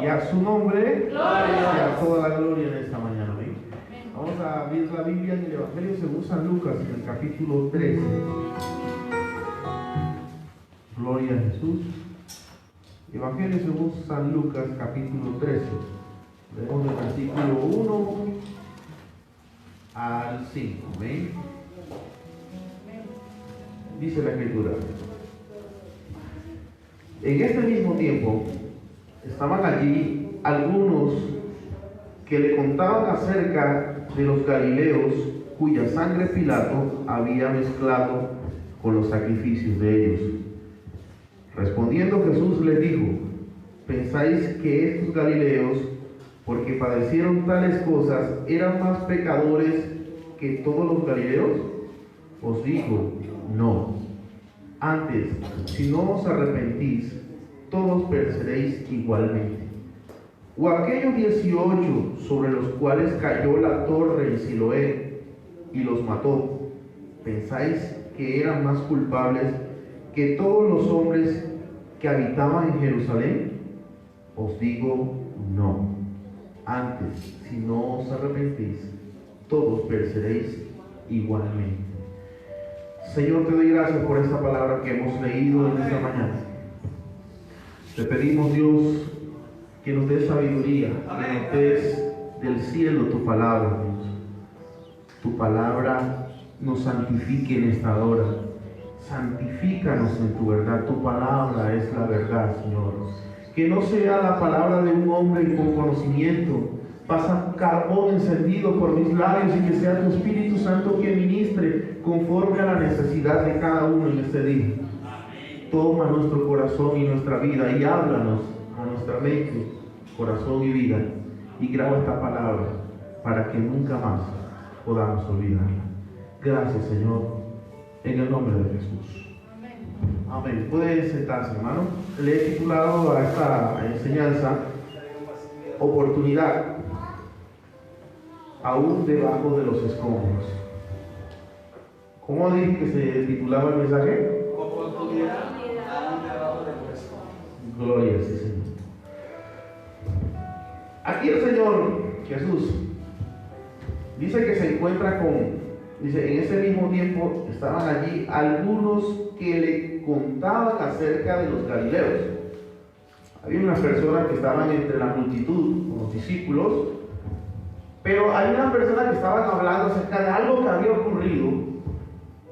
Y a su nombre, sea toda la gloria en esta mañana. ¿Ven? Vamos a abrir la Biblia en el Evangelio según San Lucas, en el capítulo 13. Gloria a Jesús. Evangelio según San Lucas, capítulo 13. Leemos del versículo 1 al 5. ¿Ven? Dice la Escritura: en este mismo tiempo estaban allí algunos que le contaban acerca de los galileos cuya sangre Pilato había mezclado con los sacrificios de ellos. Respondiendo Jesús les dijo: ¿pensáis que estos galileos, porque padecieron tales cosas, eran más pecadores que todos los galileos? Os digo, no. Antes, si no os arrepentís, todos pereceréis igualmente. O aquellos 18 sobre los cuales cayó la torre en Siloé y los mató, ¿pensáis que eran más culpables que todos los hombres que habitaban en Jerusalén? Os digo, no. Antes, si no os arrepentís, todos pereceréis igualmente. Señor, te doy gracias por esta palabra que hemos leído en esta mañana. Te pedimos, Dios, que nos des sabiduría, que nos des del cielo tu palabra, Dios. Tu palabra nos santifique en esta hora. Santifícanos en tu verdad. Tu palabra es la verdad, Señor. Que no sea la palabra de un hombre con conocimiento. Pasa carbón encendido por mis labios, y que sea tu Espíritu Santo que ministre conforme a la necesidad de cada uno en este día. Toma nuestro corazón y nuestra vida y háblanos a nuestra mente, corazón y vida, y graba esta palabra para que nunca más podamos olvidarla. Gracias, Señor, en el nombre de Jesús. Amén. Pueden sentarse, hermano. Le he titulado a esta enseñanza Oportunidad aún debajo de los escombros. ¿Cómo dije que se titulaba el mensaje? Oportunidad aún debajo de los escombros. Gloria, sí, Señor. Aquí el Señor Jesús dice que se encuentra dice, en ese mismo tiempo estaban allí algunos que le contaban acerca de los galileos. Había unas personas que estaban entre la multitud, con los discípulos, pero hay unas personas que estaban hablando acerca de algo que había ocurrido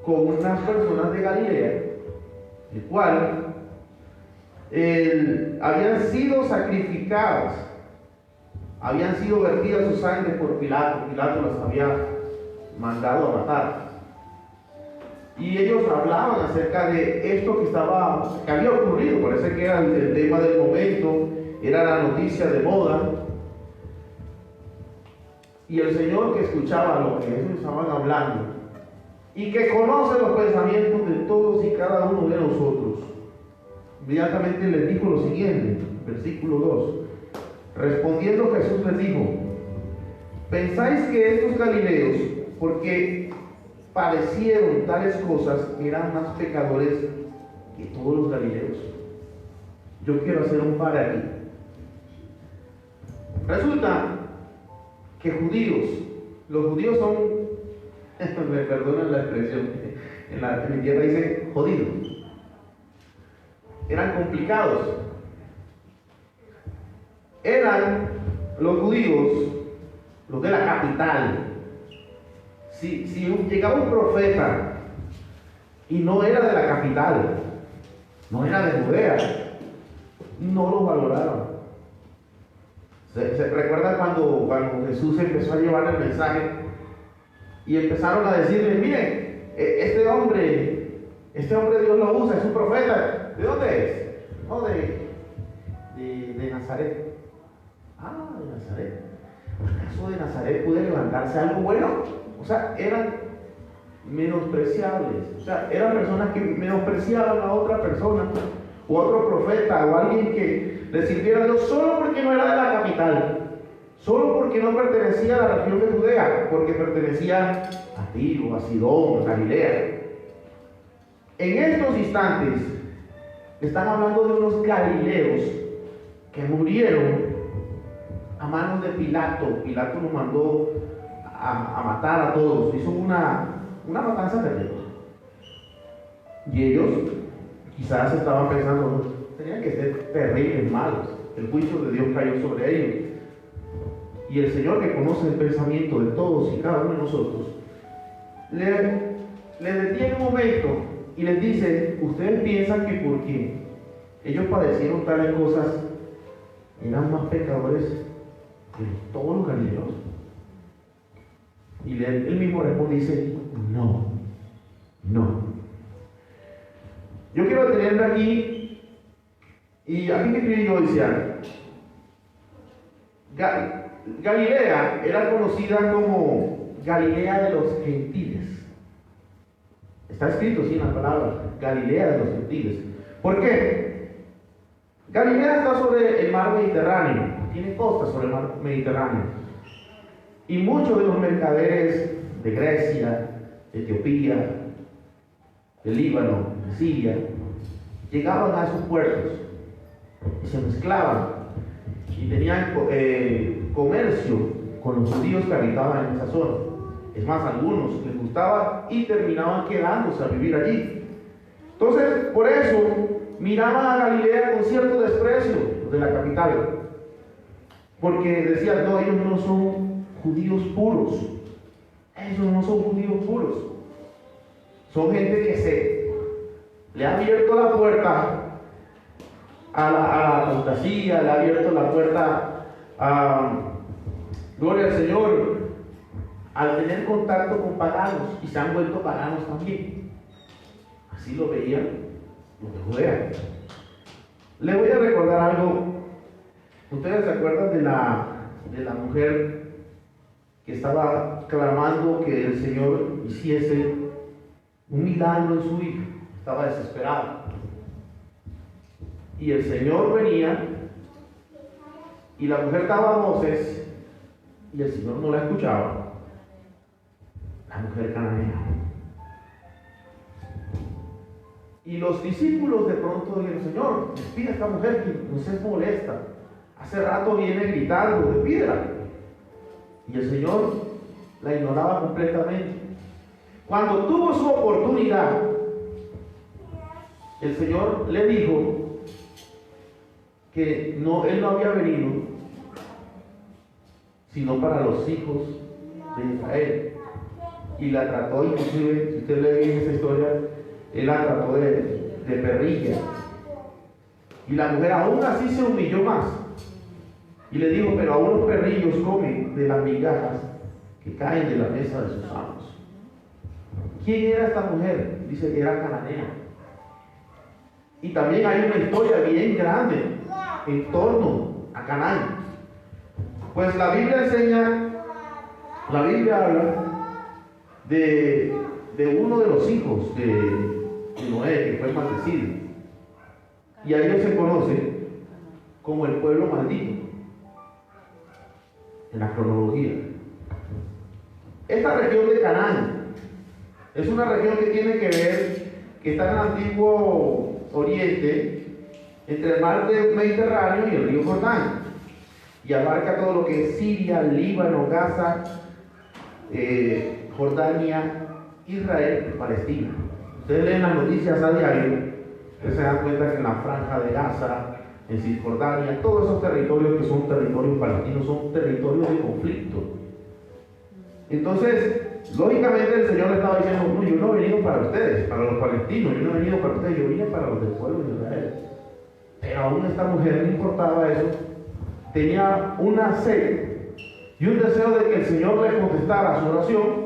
con unas personas de Galilea, el cual habían sido sacrificadas, habían sido vertidas su sangre por Pilato. Pilato las había mandado a matar. Y ellos hablaban acerca de esto que había ocurrido. Parece que era el tema del momento, era la noticia de moda. Y el Señor, que escuchaba lo que ellos estaban hablando y que conoce los pensamientos de todos y cada uno de nosotros, inmediatamente les dijo lo siguiente, versículo 2. Respondiendo Jesús les dijo: ¿pensáis que estos galileos, porque padecieron tales cosas, eran más pecadores que todos los galileos? Yo quiero hacer un par aquí. Resulta que los judíos son, me perdonan la expresión, en mi tierra dice jodidos, eran complicados. Eran los judíos, los de la capital. Si llegaba un profeta y no era de la capital, no era de Judea, no lo valoraban. ¿Se recuerda cuando Jesús empezó a llevar el mensaje y empezaron a decirle: miren, este hombre Dios lo usa, es un profeta? ¿De dónde es? No, de Nazaret. Ah, de Nazaret. ¿Acaso de Nazaret puede levantarse algo bueno? O sea, eran menospreciables. O sea, eran personas que menospreciaban a otra persona, o otro profeta, o alguien que le sirviera a Dios solo porque no era de la capital, solo porque no pertenecía a la región de Judea, porque pertenecía a Tiro, a Sidón, a Galilea. En estos instantes están hablando de unos galileos que murieron manos de Pilato. Pilato los mandó a matar a todos. Hizo una matanza terrible. Y ellos quizás estaban pensando, tenían que ser terribles, malos. El juicio de Dios cayó sobre ellos. Y el Señor, que conoce el pensamiento de todos y cada uno de nosotros, le detiene un momento y les dice: ustedes piensan que porque ellos padecieron tales cosas eran más pecadores que todos los galileos. Y él mismo responde y dice: no. Yo quiero detenerme aquí, y aquí me escribí yo, decía, Galilea era conocida como Galilea de los gentiles. Está escrito así en la palabra, Galilea de los gentiles. ¿Por qué? Galilea está sobre el mar Mediterráneo, tiene costas sobre el mar Mediterráneo. Y muchos de los mercaderes de Grecia, de Etiopía, de Líbano, de Siria, llegaban a esos puertos y se mezclaban y tenían comercio con los judíos que habitaban en esa zona. Es más, a algunos les gustaba y terminaban quedándose a vivir allí. Entonces, por eso miraban a Galilea con cierto desprecio de la capital, porque decían: no, ellos no son judíos puros. Ellos no son judíos puros. Son gente que le ha abierto la puerta a la apostasía, le ha abierto la puerta a, gloria al Señor, al tener contacto con paganos, y se han vuelto paganos también. Así lo veían los de Judea. Le voy a recordar algo. ¿Ustedes se acuerdan de la mujer que estaba clamando que el Señor hiciese un milagro en su hija? Estaba desesperada. Y el Señor venía, y la mujer daba voces, y el Señor no la escuchaba. La mujer cananea. Y los discípulos de pronto dijeron: Señor, despide a esta mujer que nos es molesta. Hace rato viene gritando, despídela. Y el Señor la ignoraba completamente. Cuando tuvo su oportunidad, el Señor le dijo que él no había venido sino para los hijos de Israel. Y la trató, inclusive, si usted lee bien esa historia, él la trató de perrilla. Y la mujer aún así se humilló más. Y le dijo: pero aún los perrillos comen de las migajas que caen de la mesa de sus amos. ¿Quién era esta mujer? Dice que era cananea. Y también hay una historia bien grande en torno a Canaán. Pues la Biblia habla de uno de los hijos de Noé, que fue maldecido. Y a ellos se conoce como el pueblo maldito en la cronología. Esta región de Canaán es una región que tiene que ver, que está en el antiguo Oriente, entre el mar Mediterráneo y el río Jordán, y abarca todo lo que es Siria, Líbano, Gaza, Jordania, Israel y Palestina. Ustedes leen las noticias a diario, ustedes se dan cuenta que en la franja de Gaza, en Cisjordania, todos esos territorios que son territorios palestinos son territorios de conflicto. Entonces, lógicamente el Señor le estaba diciendo: no, yo no he venido para ustedes, para los palestinos, yo no he venido para ustedes, yo vine para los del pueblo de Israel. Pero aún a esta mujer no importaba eso, tenía una sed y un deseo de que el Señor le contestara su oración,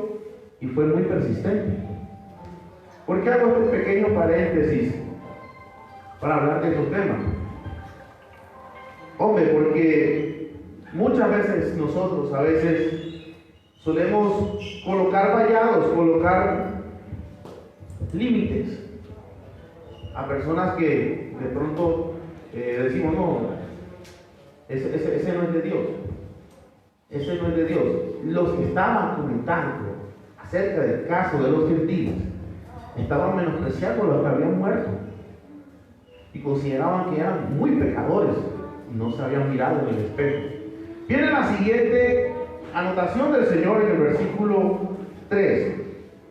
y fue muy persistente. ¿Por qué hago este pequeño paréntesis para hablar de estos temas? Hombre, porque muchas veces nosotros a veces solemos colocar vallados, colocar límites a personas que de pronto decimos: no, ese no es de Dios. Ese no es de Dios. Los que estaban comentando acerca del caso de los gentiles estaban menospreciando a los que habían muerto y consideraban que eran muy pecadores y no se habían mirado en el espejo. Viene la siguiente anotación del Señor en el versículo 3.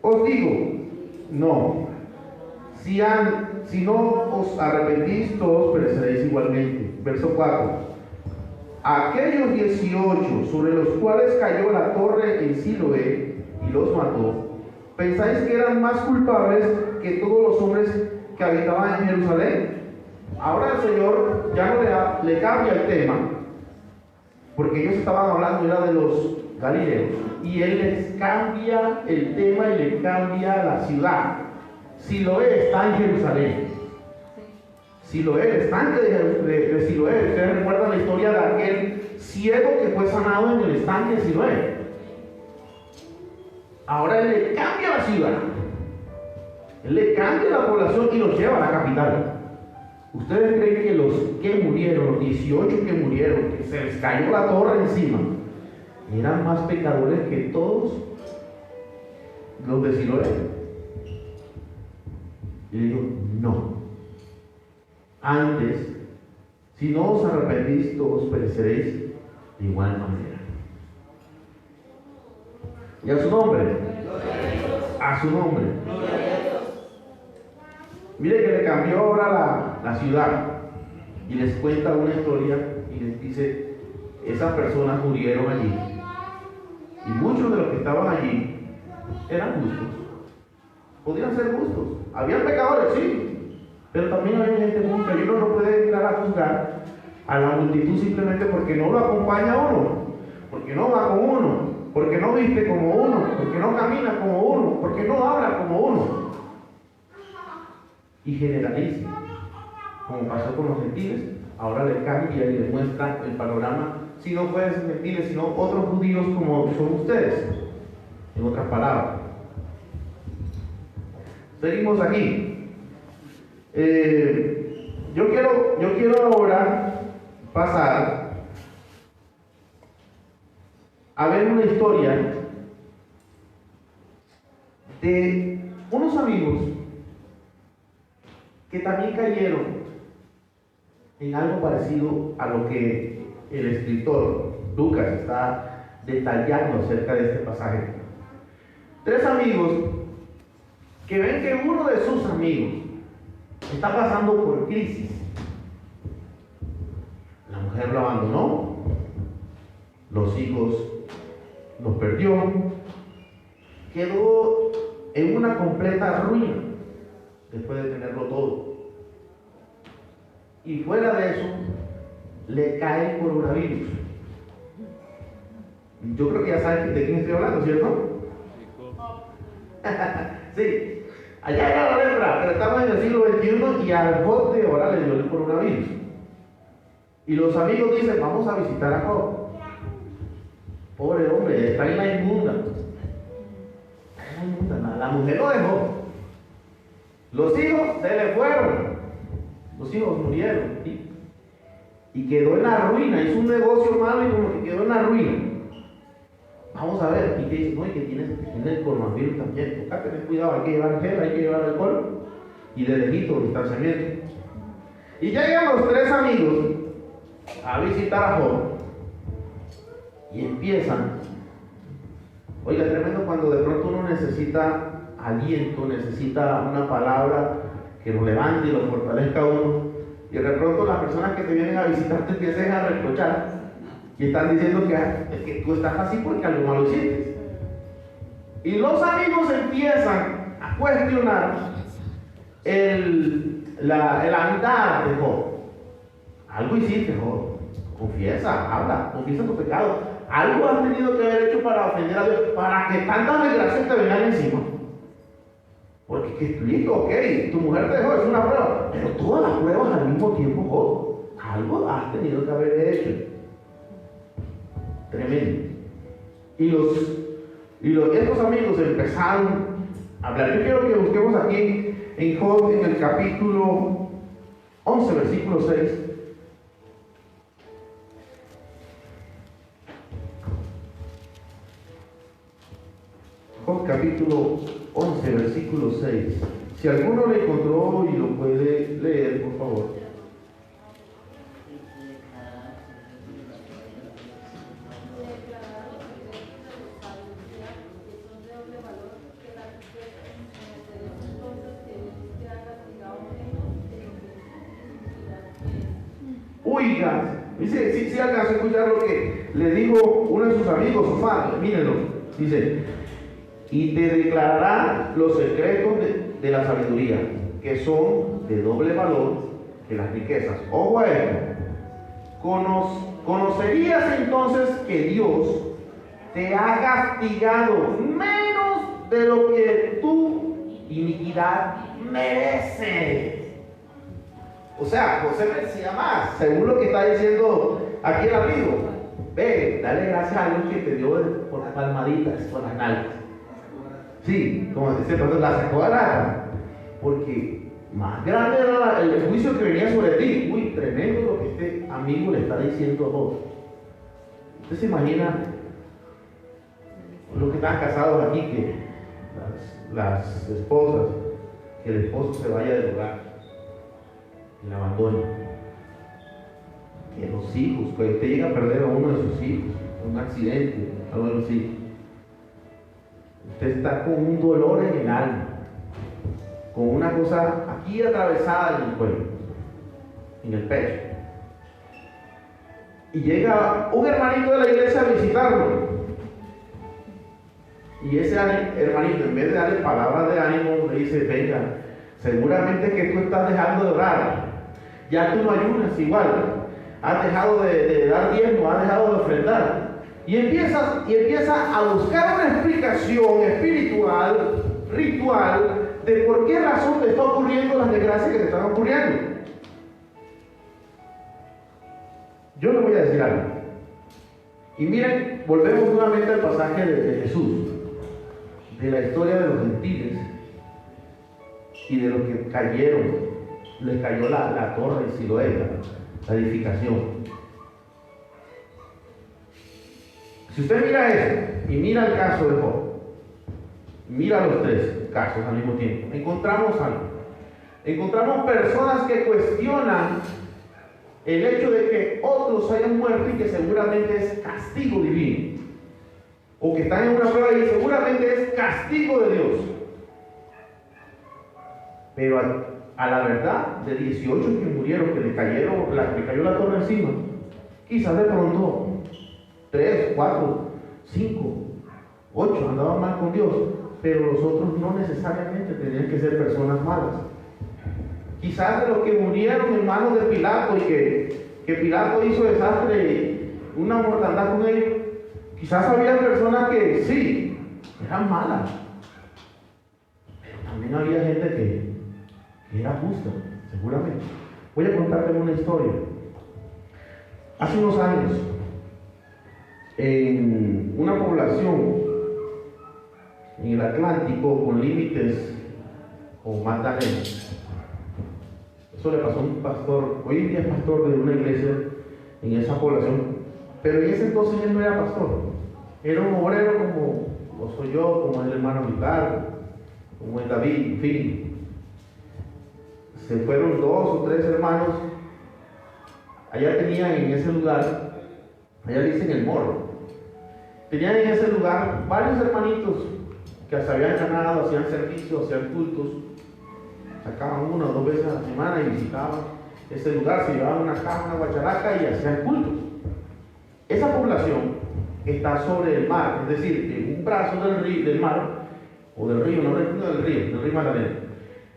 Os digo, no, si no os arrepentís, todos pereceréis igualmente. Verso 4. Aquellos 18 sobre los cuales cayó la torre en Siloé y los mató, ¿pensáis que eran más culpables que todos los hombres que habitaban en Jerusalén? Ahora el Señor ya no le cambia el tema, porque ellos estaban hablando ya de los galileos, y Él les cambia el tema y le cambia la ciudad. Siloé está en Jerusalén. Siloé, el estanque de Siloé. Ustedes recuerdan la historia de aquel ciego que fue sanado en el estanque de Siloé. Ahora Él le cambia la ciudad. Él le cambia la población y los lleva a la capital. ¿Ustedes creen que los que murieron, los 18 que murieron, que se les cayó la torre encima, eran más pecadores que todos los de Siloé? Y le digo, no. Antes, si no os arrepentís, todos pereceréis de igual manera. ¿Y a su nombre? A su nombre. Mire que le cambió ahora la ciudad y les cuenta una historia y les dice, esas personas murieron allí y muchos de los que estaban allí eran justos, podían ser justos, habían pecadores, sí, pero también había gente justa y uno no puede entrar a juzgar a la multitud simplemente porque no lo acompaña a uno, porque no va con uno, porque no viste como uno, porque no camina como uno, porque no habla como uno. Y generaliza, como pasó con los gentiles. Ahora le cambia y le muestra el panorama. Si no pueden ser gentiles, sino otros judíos como son ustedes, en otras palabras. Seguimos aquí. Yo quiero ahora pasar a ver una historia de unos amigos que también cayeron en algo parecido a lo que el escritor Lucas está detallando acerca de este pasaje. 3 amigos que ven que uno de sus amigos está pasando por crisis. La mujer lo abandonó, los hijos los perdió, quedó en una completa ruina después de tenerlo todo. Y fuera de eso, le cae el coronavirus. Yo creo que ya saben de quién estoy hablando, ¿cierto? Sí, allá era la lepra, pero estamos en el siglo XXI y al Job de ahora le dio el coronavirus. Y los amigos dicen, vamos a visitar a Job. Pobre hombre, está en la inmunda. La mujer lo dejó. Los hijos se le fueron. Los hijos murieron. ¿Sí? Y quedó en la ruina. Hizo un negocio malo y como que quedó en la ruina. Vamos a ver. Y te dice, no, y que tiene el coronavirus también. Toca tener cuidado. Hay que llevar gel, hay que llevar alcohol. Y de lejito, distanciamiento. Y llegan los 3 amigos a visitar a Job. Y empiezan. Oiga, tremendo cuando de pronto uno necesita aliento, necesita una palabra que lo levante y lo fortalezca a uno, y de pronto las personas que te vienen a visitar te empiezan a reprochar y están diciendo que tú estás así porque algo malo hiciste. Y los amigos empiezan a cuestionar el andar de Job. Algo hiciste, Job. Confiesa, habla, confiesa tu pecado. Algo has tenido que haber hecho para ofender a Dios, para que tantas desgracias te vengan encima. Porque que explico, ok, tu mujer te dejó, es una prueba, pero todas las pruebas al mismo tiempo, Job, algo has tenido que haber hecho. Tremendo. Y estos amigos empezaron a hablar. Yo quiero que busquemos aquí en Job, en el capítulo 11, versículo 6. Job capítulo 11, versículo 6. Si alguno lo encontró y lo puede leer, por favor. oigas, dice, si alcanzó a escuchar lo que le dijo uno de sus amigos, Sofá, mírenlo, dice, y te declarará los secretos de la sabiduría, que son de doble valor que las riquezas. Ojo a esto. Conocerías entonces que Dios te ha castigado menos de lo que tu iniquidad merece. O sea, José merecía más, según lo que está diciendo aquí el amigo. Ve, dale gracias a Dios que te dio por palmaditas, por las nalgas. Sí, como dice el pastor, la sacó barata. Porque más grande era el juicio que venía sobre ti. Uy, tremendo lo que este amigo le está diciendo a vos. ¿Usted se imagina los que están casados aquí, que las esposas, que el esposo se vaya del hogar, que la abandone, que los hijos, que usted llega a perder a uno de sus hijos, un accidente, algo así? Usted está con un dolor en el alma, con una cosa aquí atravesada en el cuello, en el pecho. Y llega un hermanito de la iglesia a visitarlo. Y ese hermanito, en vez de darle palabras de ánimo, le dice: venga, seguramente que tú estás dejando de orar. Ya tú no ayunas igual. Has dejado de dar diezmo, has dejado de ofrendar. Y empieza a buscar una explicación espiritual, ritual, de por qué razón te está ocurriendo las desgracias que te están ocurriendo. Yo le voy a decir algo. Y miren, volvemos nuevamente al pasaje de Jesús, de la historia de los gentiles y de los que cayeron. Les cayó la torre de Siloé, la edificación. Si usted mira eso y mira el caso de Job, mira los tres casos al mismo tiempo, encontramos algo. Encontramos personas que cuestionan el hecho de que otros hayan muerto y que seguramente es castigo divino, o que están en una prueba y seguramente es castigo de Dios. Pero a la verdad, de 18 que murieron, que le cayó la torre encima, quizás de pronto 3, 4, 5, 8 andaban mal con Dios, pero los otros no necesariamente tenían que ser personas malas. Quizás de los que murieron en manos de Pilato y que Pilato hizo desastre, una mortandad con ellos, quizás había personas que sí, eran malas, pero también había gente que era justa, seguramente. Voy a contarles una historia. Hace unos años, en una población en el Atlántico con límites con Magdalena, eso le pasó a un pastor, hoy en día es pastor de una iglesia en esa población, pero en ese entonces él no era pastor, era un obrero como lo soy yo, como es el hermano Ricardo, como es David, en fin. Se fueron 2 o 3 hermanos, allá tenían en ese lugar, allá dicen el Morro, tenían en ese lugar varios hermanitos que se habían ganado, hacían servicios, hacían cultos, sacaban 1 o 2 veces a la semana y visitaban ese lugar, se llevaban una cama, una guacharaca y hacían cultos. Esa población está sobre el mar, es decir, en un brazo del mar, o del río, no del río Magdalena,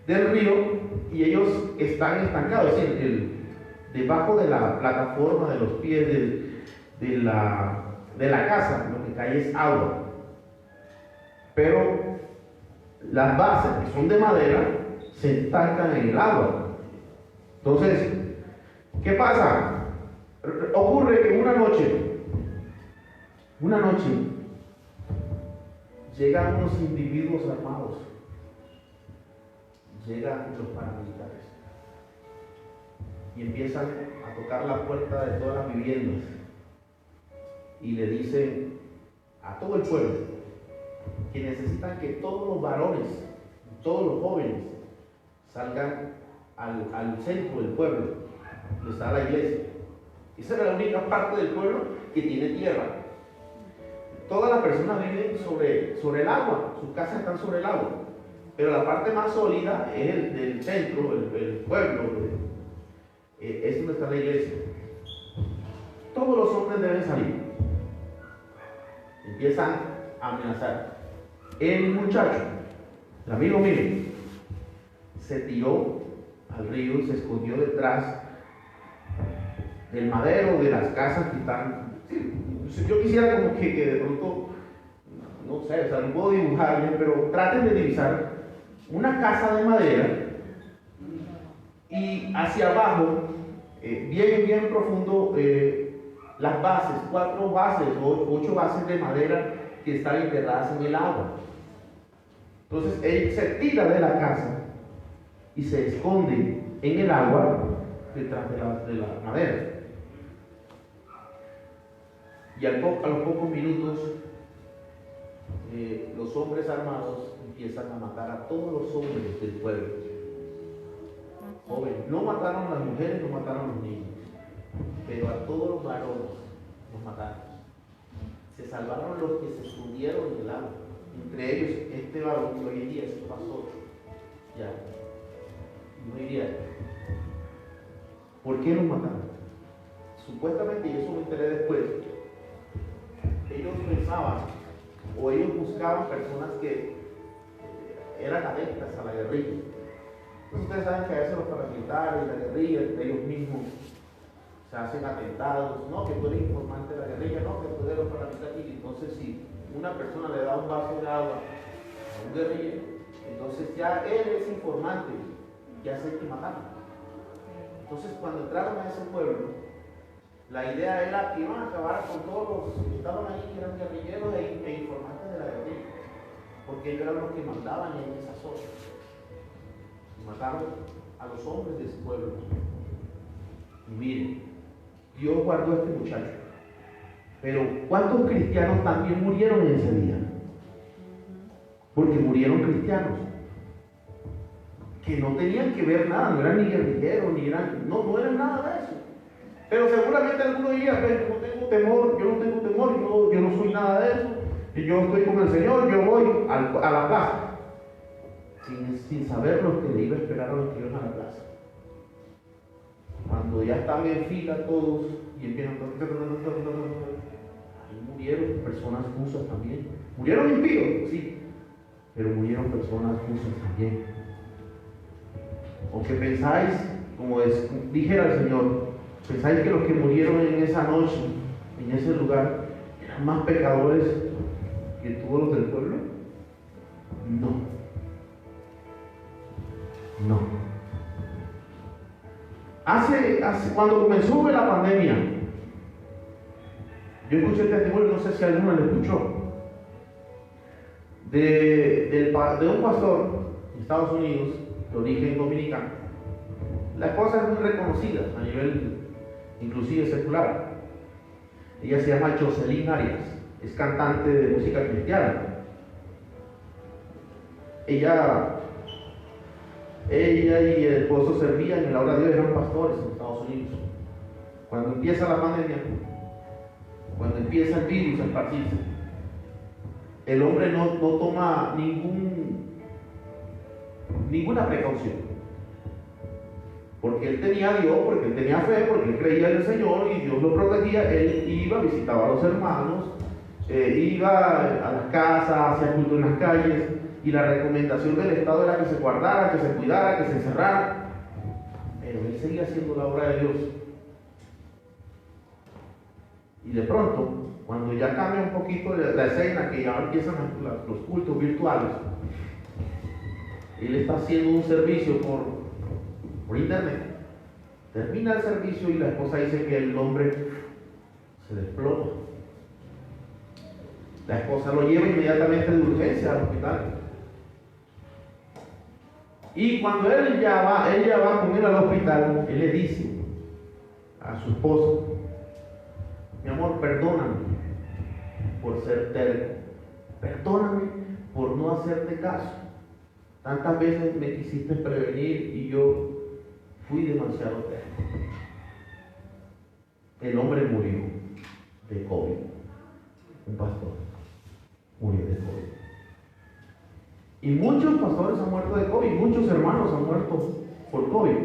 del río, y ellos están estancados, es decir, debajo de la plataforma, de los pies de la casa, lo que cae es agua. Pero las bases, que son de madera, se estancan en el agua. Entonces, ¿qué pasa? Ocurre que una noche, llegan unos individuos armados, llegan los paramilitares y empiezan a tocar la puerta de todas las viviendas y le dicen a todo el pueblo que necesitan que todos los varones, todos los jóvenes salgan al centro del pueblo, donde está la iglesia. Esa era la única parte del pueblo que tiene tierra. Todas las personas viven sobre el agua, sus casas están sobre el agua, pero la parte más sólida es el del centro, el pueblo, es donde está la iglesia. todos los hombres deben salir. Empiezan a amenazar. El muchacho, el amigo mío, se tiró al río y se escondió detrás del madero de las casas que están. Sí, yo quisiera como que de pronto, no sé, o sea, no puedo dibujarle, pero traten de divisar una casa de madera y hacia abajo, bien profundo, las bases, 4 bases o 8 bases de madera que están enterradas en el agua. Entonces él se tira de la casa y se esconde en el agua detrás de la madera. Y a los pocos minutos, los hombres armados empiezan a matar a todos los hombres del pueblo. Jóvenes, no mataron a las mujeres, no mataron a los niños, pero a todos los varones los mataron. Se salvaron los que se escondieron en el agua. Entre ellos, este varón que hoy en día es pastor. Ya. No iría. ¿Por qué los mataron? Supuestamente, y eso me enteré después, ellos pensaban o ellos buscaban personas que eran adeptas a la guerrilla. Entonces ustedes saben que a veces los paramilitares, la guerrilla, entre ellos mismos se hacen atentados, no, que tú eres informante de la guerrilla, no, que tú eres los paramilitares. Entonces si una persona le da un vaso de agua a un guerrillero, entonces ya él es informante, ya se hay que matarlo. Entonces cuando entraron a ese pueblo, la idea era que iban a acabar con todos los que estaban ahí, que eran guerrilleros e informantes de la guerrilla, porque ellos eran los que mandaban en esa zona. Y mataron a los hombres de ese pueblo. Y miren, Dios guardó a este muchacho. Pero ¿cuántos cristianos también murieron en ese día? Porque murieron cristianos que no tenían que ver nada, no eran ni guerrilleros, ni eran, no eran nada de eso. Pero seguramente alguno diría, yo no tengo temor, yo no soy nada de eso, y yo estoy con el Señor, yo voy a la plaza. Sin saber lo que le iba a esperar a los que iban a la plaza. Cuando ya están en fila todos y empiezan ahí murieron personas justas también. Murieron impíos, sí, pero murieron personas justas también. Aunque pensáis, como dijera el Señor, ¿pensáis que los que murieron en esa noche, en ese lugar, eran más pecadores que todos los del pueblo? No. Cuando comenzó la pandemia, yo escuché el testimonio, no sé si alguno lo escuchó, de un pastor en Estados Unidos, de origen dominicano. La esposa es muy reconocida a nivel inclusive secular. Ella se llama Jocelyn Arias, es cantante de música cristiana. Ella y el esposo servían en la obra de Dios, eran pastores en Estados Unidos. Cuando empieza la pandemia, cuando empieza el virus a esparcirse, el hombre no toma ninguna precaución. Porque él tenía a Dios, porque él tenía fe, porque él creía en el Señor y Dios lo protegía. Él iba, visitaba a los hermanos, iba a las casas, hacía culto en las calles, y la recomendación del Estado era que se guardara, que se cuidara, que se encerrara. Pero él seguía haciendo la obra de Dios. Y de pronto, cuando ya cambia un poquito la escena, que ya empiezan los cultos virtuales, él está haciendo un servicio por internet. Termina el servicio y la esposa dice que el hombre se desploma. La esposa lo lleva inmediatamente de urgencia al hospital. Y cuando ella va con él al hospital, él le dice a su esposa: mi amor, perdóname por ser terco, perdóname por no hacerte caso. Tantas veces me quisiste prevenir y yo fui demasiado terco. El hombre murió de COVID. Un pastor murió de COVID. Y muchos pastores han muerto de COVID, muchos hermanos han muerto por COVID.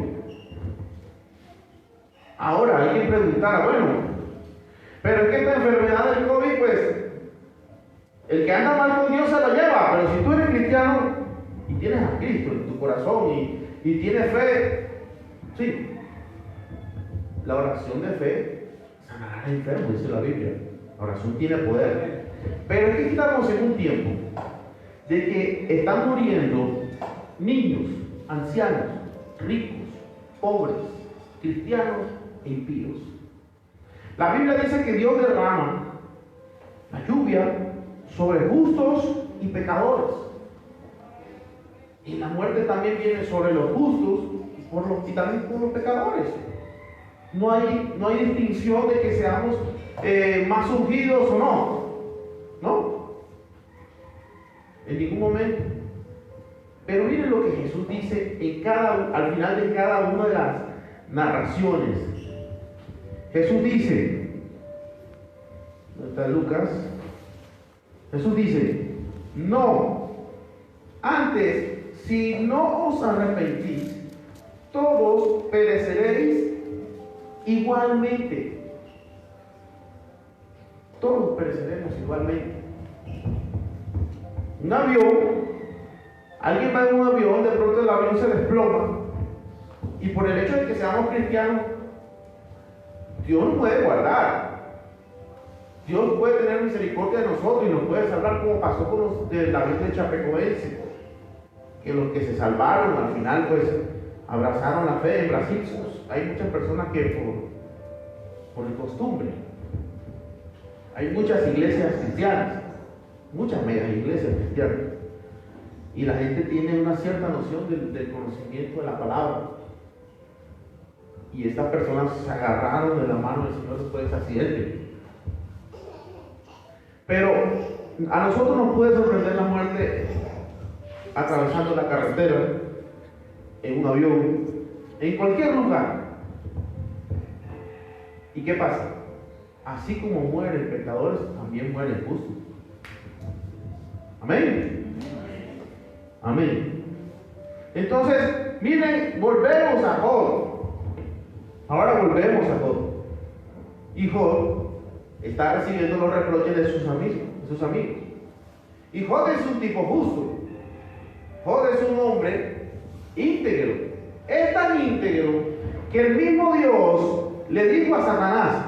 Ahora hay que preguntar, bueno, Pero es que esta enfermedad del COVID, pues, el que anda mal con Dios se lo lleva. Pero si tú eres cristiano y tienes a Cristo en tu corazón y tienes fe, sí, la oración de fe sanará al enfermo, dice la Biblia. La oración tiene poder. Pero es que estamos en un tiempo de que están muriendo niños, ancianos, ricos, pobres, cristianos e impíos. La Biblia dice que Dios derrama la lluvia sobre justos y pecadores. Y la muerte también viene sobre los justos y también por los pecadores. No hay distinción de que seamos más ungidos o no. No. En ningún momento. Pero miren lo que Jesús dice al final de cada una de las narraciones. Jesús dice, ¿dónde está Lucas? Jesús dice, no, antes, si no os arrepentís, todos pereceréis igualmente. Todos pereceremos igualmente. Un avión, alguien va en un avión, de pronto el avión se desploma, y por el hecho de que seamos cristianos, Dios nos puede guardar. Dios puede tener misericordia de nosotros y nos puede salvar, como pasó con los de la vez de Chapecoense, que los que se salvaron al final pues abrazaron la fe en Brasil. Hay muchas personas que por costumbre, hay muchas iglesias cristianas, muchas megas iglesias cristianas, y la gente tiene una cierta noción del conocimiento de la palabra, y estas personas se agarraron de la mano del Señor después de ese accidente. Pero a nosotros nos puede sorprender la muerte atravesando la carretera, en un avión, en cualquier lugar. ¿Y qué pasa? Así como mueren pecadores, también mueren justos. Amén. Amén. Entonces, miren, volvemos a Job. Ahora volvemos a Job. Y Job está recibiendo los reproches de sus amigos. Y Job es un tipo justo. Job es un hombre íntegro. Es tan íntegro que el mismo Dios le dijo a Satanás: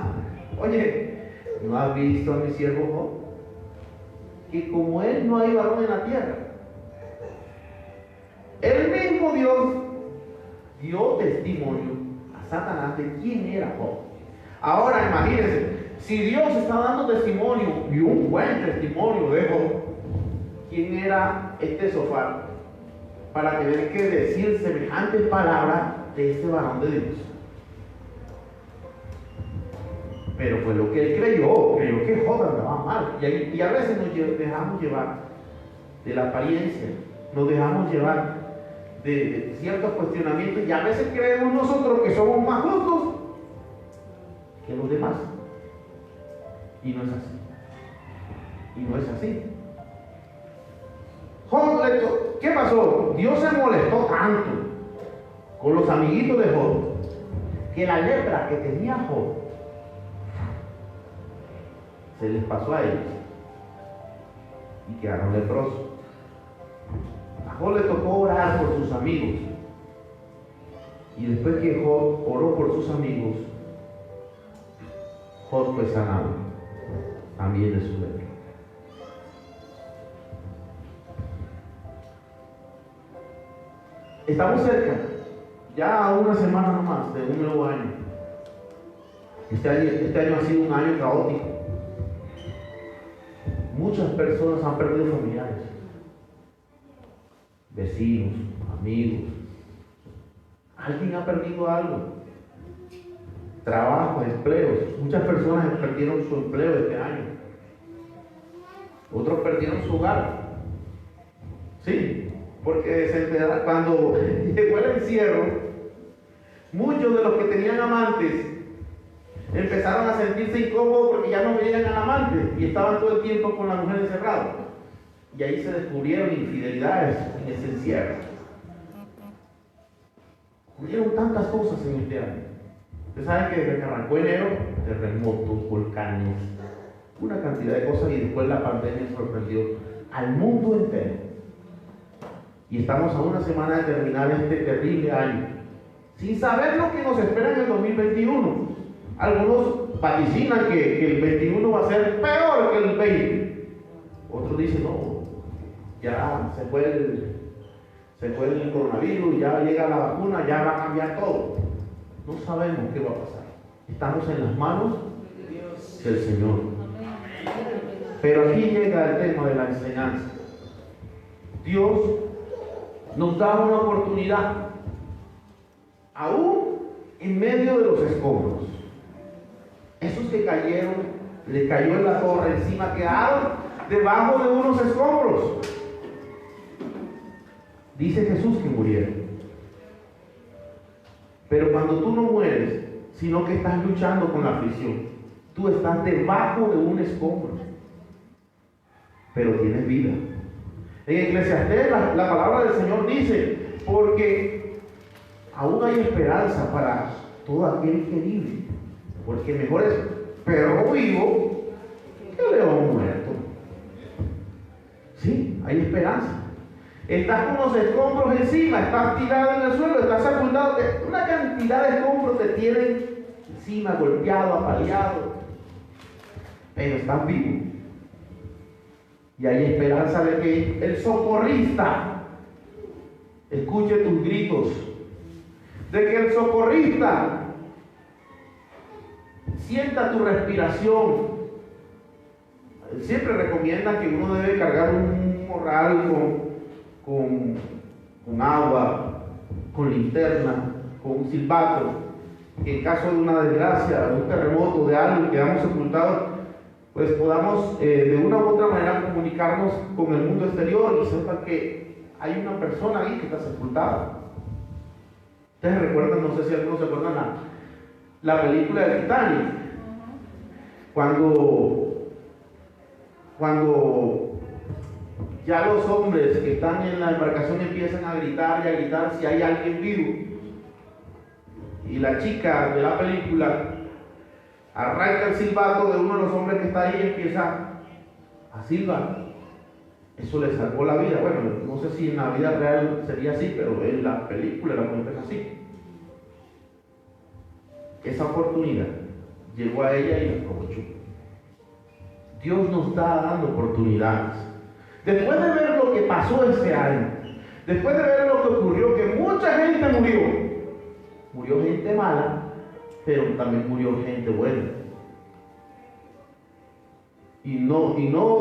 oye, ¿no has visto a mi siervo Job? Que como él no hay varón en la tierra. El mismo Dios dio testimonio a Satanás de quién era Job. Ahora imagínense, si Dios está dando testimonio, y un buen testimonio de Job, ¿quién era este Sofar para tener que decir semejantes palabras de este varón de Dios? Pero pues lo que él creyó que Job andaba mal. Y a veces nos dejamos llevar de la apariencia, nos dejamos llevar de ciertos cuestionamientos, y a veces creemos nosotros que somos más justos que los demás. Y no es así. Y no es así. Job, ¿qué pasó? Dios se molestó tanto con los amiguitos de Job que la lepra que tenía Job se les pasó a ellos y quedaron leprosos. A Job le tocó orar por sus amigos, y después que Job oró por sus amigos, Job fue sanado también de su lepra. Estamos cerca, ya a una semana nomás de un nuevo año. Este año ha sido un año caótico. Muchas personas han perdido familiares, vecinos, amigos. Alguien ha perdido algo. Trabajo, empleos. Muchas personas perdieron su empleo este año. Otros perdieron su hogar. Sí, porque se enteraron, cuando llegó el encierro, muchos de los que tenían amantes empezaron a sentirse incómodos porque ya no veían al amante y estaban todo el tiempo con la mujer encerrada. Y ahí se descubrieron infidelidades en ese encierro. Ocurrieron tantas cosas en este año. Ustedes saben que desde que arrancó enero, terremotos, volcanes, una cantidad de cosas, y después la pandemia sorprendió al mundo entero. Y estamos a una semana de terminar este terrible año, sin saber lo que nos espera en el 2021. Algunos vaticinan que el 21 va a ser peor que el 20. Otros dicen, no, ya se fue el coronavirus, ya llega la vacuna, ya va a cambiar todo. No sabemos qué va a pasar. Estamos en las manos del Señor. Pero aquí llega el tema de la enseñanza. Dios nos da una oportunidad, aún en medio de los escombros. Esos que cayeron, le cayó en la torre encima, quedaron debajo de unos escombros. Dice Jesús que murieron. Pero cuando tú no mueres, sino que estás luchando con la aflicción, tú estás debajo de un escombro, pero tienes vida. En Eclesiastés la palabra del Señor dice, porque aún hay esperanza para todo aquel que vive, porque mejor es perro vivo que león muerto. Sí, hay esperanza. Estás con los escombros encima, estás tirado en el suelo, estás sepultado. Una cantidad de escombros te tienen encima, golpeado, apaleado. Pero estás vivo. Y hay esperanza de que el socorrista escuche tus gritos. De que el socorrista sienta tu respiración. Siempre recomiendan que uno debe cargar un morral con agua, con linterna, con un silbato, que en caso de una desgracia, de un terremoto, de algo, que quedamos sepultados, pues podamos de una u otra manera comunicarnos con el mundo exterior y sepan que hay una persona ahí que está sepultada. Ustedes recuerdan, no sé si algunos se acuerdan la película de Titanic, cuando ya los hombres que están en la embarcación empiezan a gritar y a gritar si hay alguien vivo, y la chica de la película arranca el silbato de uno de los hombres que está ahí y empieza a silbar. Eso le salvó la vida. Bueno, no sé si en la vida real sería así, pero en la película la mujer es así. Esa oportunidad llegó a ella y la aprovechó. Dios nos está dando oportunidades. Después de ver lo que pasó ese año, después de ver lo que ocurrió, que mucha gente murió gente mala, pero también murió gente buena. Y no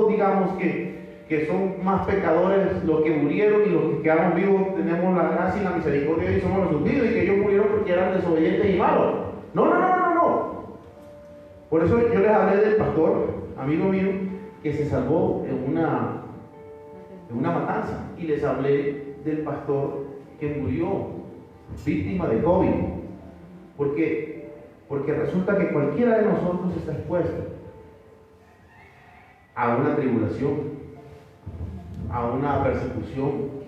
digamos que son más pecadores los que murieron y los que quedaron vivos tenemos la gracia y la misericordia de Dios y somos los hundidos, y que ellos murieron porque eran desobedientes y malos. No. Por eso yo les hablé del pastor, amigo mío, que se salvó en una matanza, y les hablé del pastor que murió víctima de COVID, porque resulta que cualquiera de nosotros está expuesto a una tribulación, a una persecución.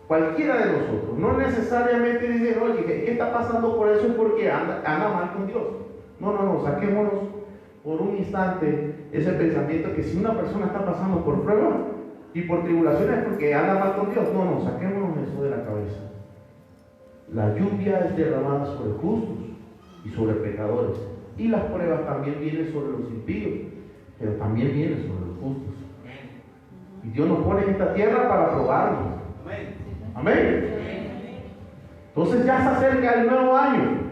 Cualquiera de nosotros. No necesariamente dicen, oye, ¿qué está pasando por eso? Es porque anda mal con Dios. No, saquémonos por un instante ese pensamiento que si una persona está pasando por pruebas y por tribulaciones es porque anda mal con Dios. No, saquémonos eso de la cabeza. La lluvia es derramada sobre justos y sobre pecadores, y las pruebas también vienen sobre los impíos, pero también vienen sobre los justos. Y Dios nos pone en esta tierra para probarnos. Amén. Entonces ya se acerca el nuevo año.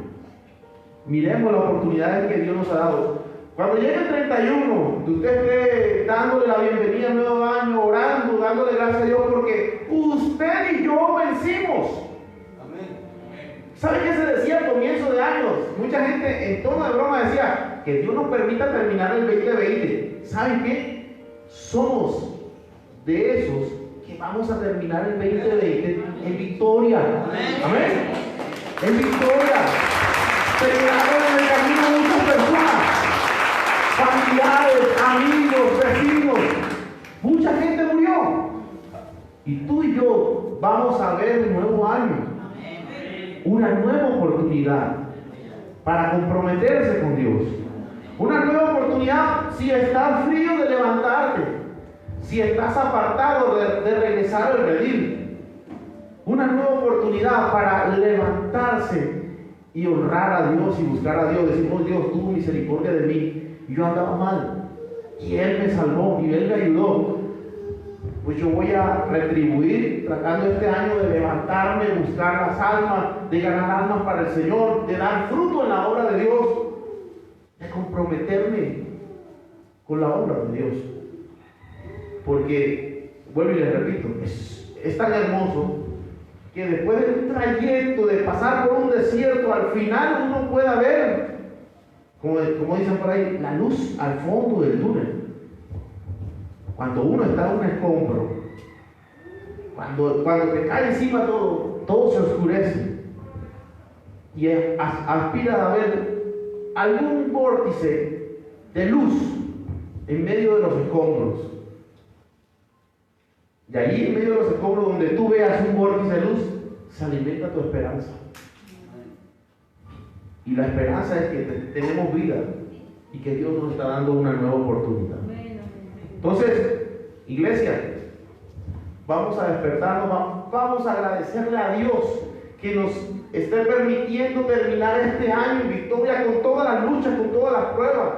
Miremos las oportunidades que Dios nos ha dado. Cuando llegue el 31, que usted esté dándole la bienvenida al nuevo año, orando, dándole gracias a Dios, porque usted y yo vencimos. ¿Sabe qué se decía al comienzo de años? Mucha gente en tono de broma decía que Dios nos permita terminar el 2020. ¿Saben qué? Somos de esos que vamos a terminar el 2020 en victoria. Amén. En victoria. Se quedaron en el camino muchas personas, familiares, amigos, vecinos. Mucha gente murió. Y tú y yo vamos a ver el nuevo año. Una nueva oportunidad. para comprometerse con Dios. Una nueva oportunidad si estás frío de levantarte, si estás apartado de regresar al redil. Una nueva oportunidad para levantarse y honrar a Dios y buscar a Dios. Decir, oh Dios, tuvo misericordia de mí, y yo andaba mal, y Él me salvó, y Él me ayudó. Pues yo voy a retribuir, tratando este año de levantarme, buscar las almas, de ganar almas para el Señor, de dar fruto en la obra de Dios, de comprometerme con la obra de Dios. Porque, vuelvo y les repito, es tan hermoso que después de un trayecto, de pasar por un desierto, al final uno pueda ver, como dicen por ahí, la luz al fondo del túnel. Cuando uno está en un escombro, cuando te cae encima todo se oscurece y aspiras a ver algún vórtice de luz en medio de los escombros. Y allí en medio de los escombros, donde tú veas un vórtice de luz, se alimenta tu esperanza. Y la esperanza es que tenemos vida y que Dios nos está dando una nueva oportunidad. Entonces, iglesia, vamos a despertarnos, vamos a agradecerle a Dios que nos esté permitiendo terminar este año en victoria, con todas las luchas, con todas las pruebas,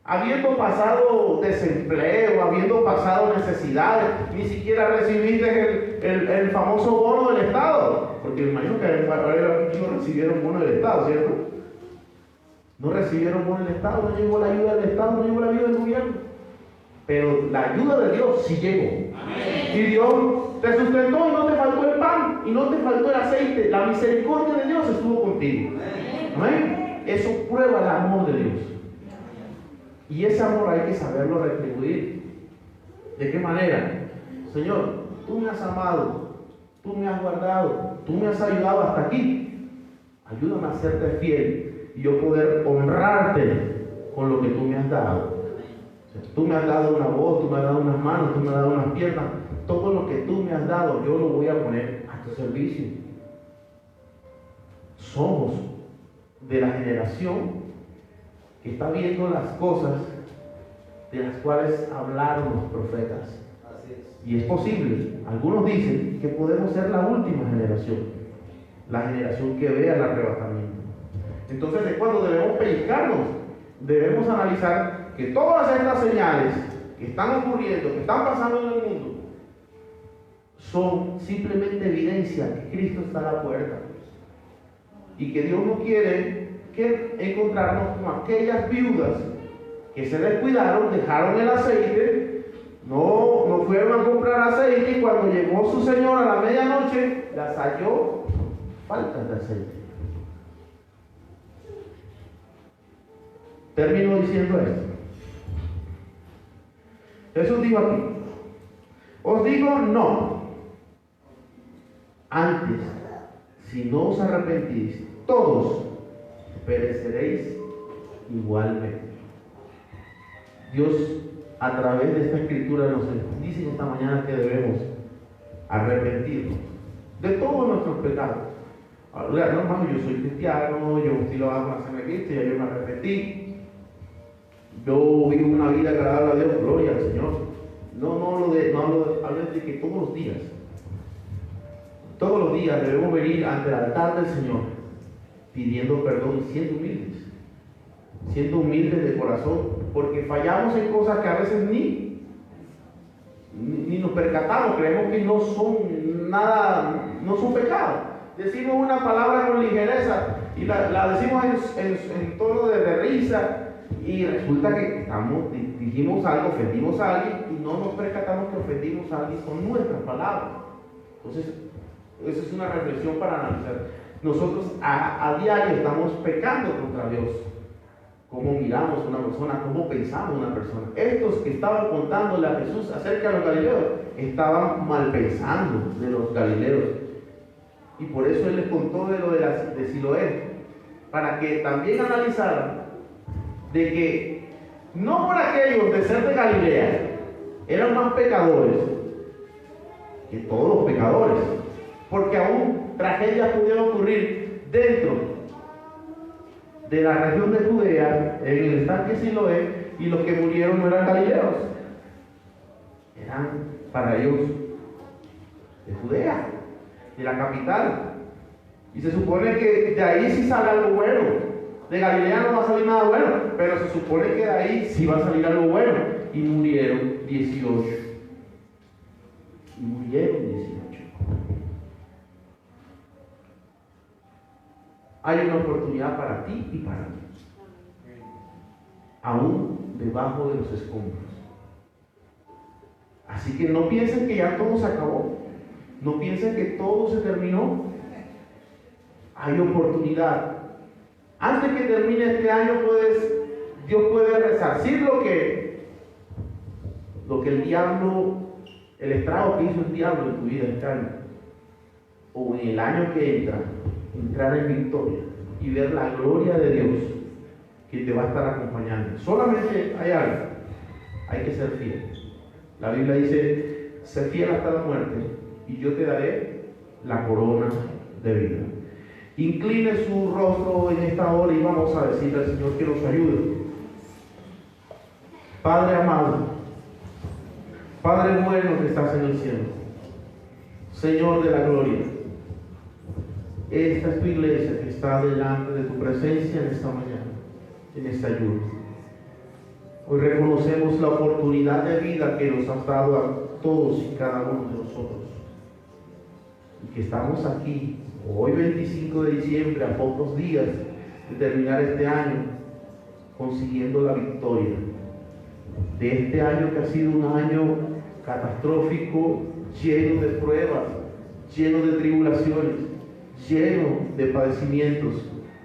habiendo pasado desempleo, habiendo pasado necesidades. Ni siquiera recibiste el famoso bono del Estado, porque me imagino que aquí no recibieron bono del Estado, ¿cierto? No recibieron bono del Estado, no llegó la ayuda del Estado, no llegó la ayuda del gobierno. Pero la ayuda de Dios sí llegó. Amén. Y Dios te sustentó y no te faltó el pan y no te faltó el aceite. La misericordia de Dios estuvo contigo. Amén. Eso prueba el amor de Dios. Y ese amor hay que saberlo retribuir. ¿De qué manera? Señor, tú me has amado, tú me has guardado, tú me has ayudado hasta aquí. Ayúdame a serte fiel y yo poder honrarte con lo que tú me has dado. Tú me has dado una voz, tú me has dado unas manos, tú me has dado unas piernas. Todo lo que tú me has dado, yo lo voy a poner a tu servicio. Somos de la generación que está viendo las cosas de las cuales hablaron los profetas. Así es. Y es posible. Algunos dicen que podemos ser la última generación, la generación que vea el arrebatamiento. Entonces es cuando debemos pellizcarnos, debemos analizar que todas estas señales que están ocurriendo, que están pasando en el mundo, son simplemente evidencia que Cristo está a la puerta y que Dios no quiere que encontrarnos con aquellas viudas que se descuidaron, dejaron el aceite, no fueron a comprar aceite, y cuando llegó su señor a la medianoche las halló faltas de aceite. Termino diciendo esto. Jesús dijo aquí: os digo no. Antes, si no os arrepentís, todos pereceréis igualmente. Dios, a través de esta escritura, nos dice esta mañana que debemos arrepentirnos de todos nuestros pecados. Ahora, no, hermano, yo soy cristiano, yo sí lo hago hacerme Cristo, ya yo me arrepentí. Yo vivo una vida agradable a Dios, gloria al Señor. No hablo de que todos los días debemos venir ante el altar del Señor pidiendo perdón y siendo humildes de corazón, porque fallamos en cosas que a veces ni nos percatamos, creemos que no son nada, no son pecados. Decimos una palabra con ligereza y la decimos en tono de risa. Y resulta que dijimos algo, ofendimos a alguien y no nos percatamos que ofendimos a alguien con nuestras palabras. Entonces, esa es una reflexión para analizar. Nosotros a diario estamos pecando contra Dios. Cómo miramos a una persona, cómo pensamos a una persona. Estos que estaban contándole a Jesús acerca de los galileos, estaban mal pensando de los galileos. Y por eso Él les contó de Siloé, para que también analizaran de que no por aquellos de ser de Galilea eran más pecadores que todos los pecadores, porque aún tragedias pudieron ocurrir dentro de la región de Judea, en el estanque Siloé, y los que murieron no eran galileos, eran para ellos de Judea, de la capital. Y se supone que de ahí sí sale algo bueno. De Galilea no va a salir nada bueno, pero se supone que de ahí sí va a salir algo bueno. Y murieron 18. Y murieron 18. Hay una oportunidad para ti y para mí. Aún debajo de los escombros. Así que no piensen que ya todo se acabó. No piensen que todo se terminó. Hay oportunidad. Antes que termine este año, Dios puede resarcir lo que el diablo, el estrago que hizo el diablo en tu vida este año, o en el año que entra, entrar en victoria y ver la gloria de Dios que te va a estar acompañando. Solamente hay algo: hay que ser fiel. La Biblia dice: sé fiel hasta la muerte y yo te daré la corona de vida. Incline su rostro en esta hora y vamos a decirle al Señor que nos ayude. Padre amado, Padre bueno que estás en el cielo, Señor de la gloria, esta es tu iglesia que está delante de tu presencia en esta mañana, en esta ayuda. Hoy reconocemos la oportunidad de vida que nos has dado a todos y cada uno de nosotros, y que estamos aquí hoy 25 de diciembre, a pocos días de terminar este año, consiguiendo la victoria de este año que ha sido un año catastrófico, lleno de pruebas, lleno de tribulaciones, lleno de padecimientos,